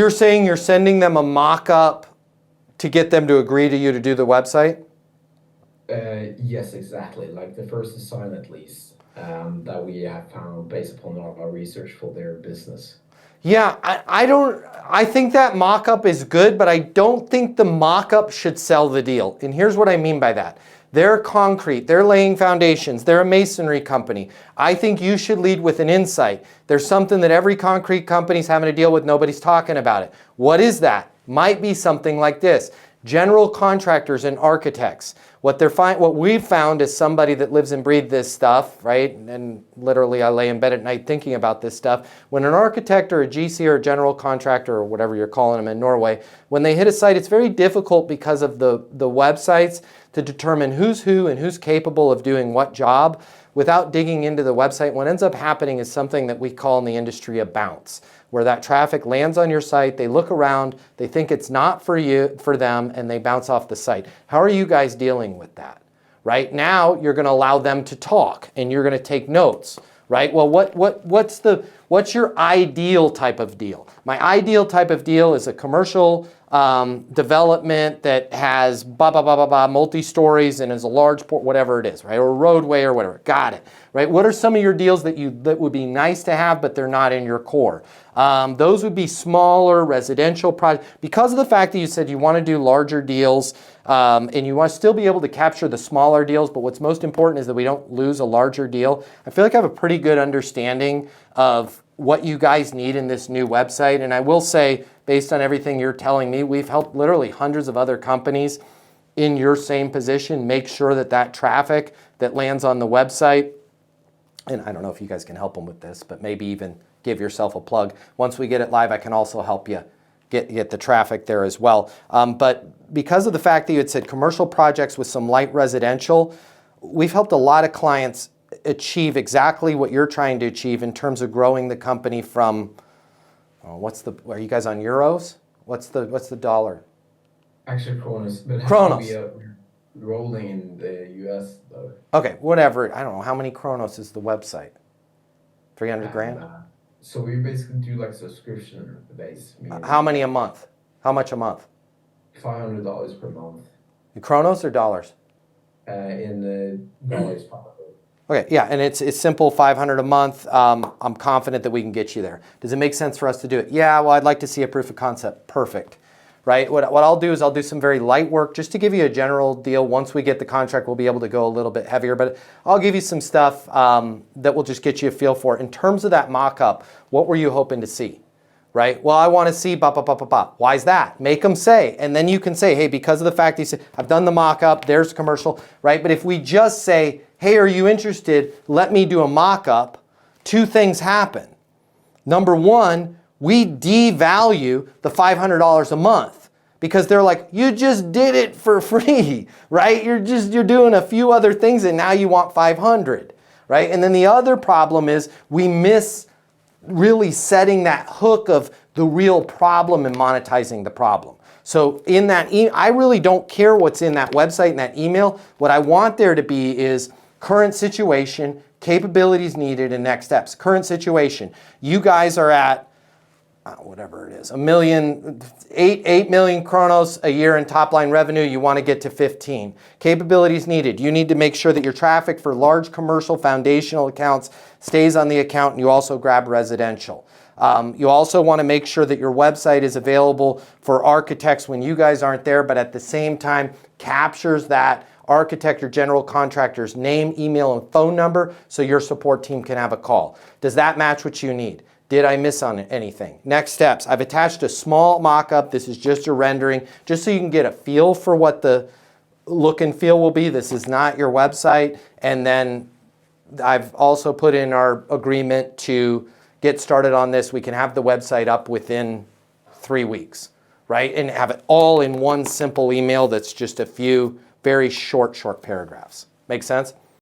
You're saying you're sending them a mock-up to get them to agree to you to do the website? Yes, exactly. Like the first design, at least, that we have found based upon our research for their business. Yeah, I think that mock-up is good, but I don't think the mock-up should sell the deal. And here's what I mean by that. They're concrete, they're laying foundations, they're a masonry company. I think you should lead with an insight. There's something that every concrete company's having to deal with, nobody's talking about it. What is that? Might be something like this. General contractors and architects. What we've found is somebody that lives and breathes this stuff, right? And literally I lay in bed at night thinking about this stuff. When an architect or a GC or a general contractor or whatever you're calling them in Norway, when they hit a site, it's very difficult because of the websites to determine who's who and who's capable of doing what job without digging into the website. What ends up happening is something that we call in the industry a bounce, where that traffic lands on your site, they look around, they think it's not for them, and they bounce off the site. How are you guys dealing with that? Right now, you're going to allow them to talk, and you're going to take notes. Right? Well, what's your ideal type of deal? My ideal type of deal is a commercial development that has multi-stories and is a large port, whatever it is, right? Or a roadway or whatever. Got it. Right? What are some of your deals that would be nice to have, but they're not in your core? Those would be smaller residential projects. Because of the fact that you said you want to do larger deals, and you want to still be able to capture the smaller deals, but what's most important is that we don't lose a larger deal. I feel like I have a pretty good understanding of what you guys need in this new website. And I will say, based on everything you're telling me, we've helped literally hundreds of other companies in your same position make sure that that traffic that lands on the website, and I don't know if you guys can help them with this, but maybe even give yourself a plug. Once we get it live, I can also help you get the traffic there as well. But because of the fact that you had said commercial projects with some light residential, we've helped a lot of clients achieve exactly what you're trying to achieve in terms of growing the company from, are you guys on euros? What's the dollar? Actually, Kronos, but Kronos. we are rolling in the US though. Okay, whatever. I don't know. How many Kronos is the website? 300 grand? So we basically do like subscription base. How many a month? How much a month? $500 per month. In Kronos or dollars? In the dollars probably. Okay, yeah, and it's simple, 500 a month. I'm confident that we can get you there. Does it make sense for us to do it? Yeah, well, I'd like to see a proof of concept. Perfect, right? What I'll do is I'll do some very light work just to give you a general deal. Once we get the contract, we'll be able to go a little bit heavier, but I'll give you some stuff that will just get you a feel for it. In terms of that mock-up, what were you hoping to see? Right? Well, I want to see Why is that? Make them say, and then you can say, hey, because of the fact that you said, I've done the mock-up, there's commercial, right? But if we just say, hey, are you interested? Let me do a mock-up. Two things happen. Number one, we devalue the $500 a month because they're like, you just did it for free, right? You're doing a few other things and now you want 500, right? And then the other problem is we miss really setting that hook of the real problem and monetizing the problem. So in that, I really don't care what's in that website and that email. What I want there to be is current situation, capabilities needed, and next steps. Current situation. You guys are at, whatever it is, 8 million Kronos a year in top line revenue. You want to get to 15. Capabilities needed. You need to make sure that your traffic for large commercial foundational accounts stays on the account, and you also grab residential. You also want to make sure that your website is available for architects when you guys aren't there, but at the same time captures that architect or general contractor's name, email, and phone number so your support team can have a call. Does that match what you need? Did I miss on anything? Next steps. I've attached a small mock-up. This is just a rendering, just so you can get a feel for what the look and feel will be. This is not your website. And then I've also put in our agreement to get started on this. We can have the website up within 3 weeks, right? And have it all in one simple email that's just a few very short paragraphs. Make sense?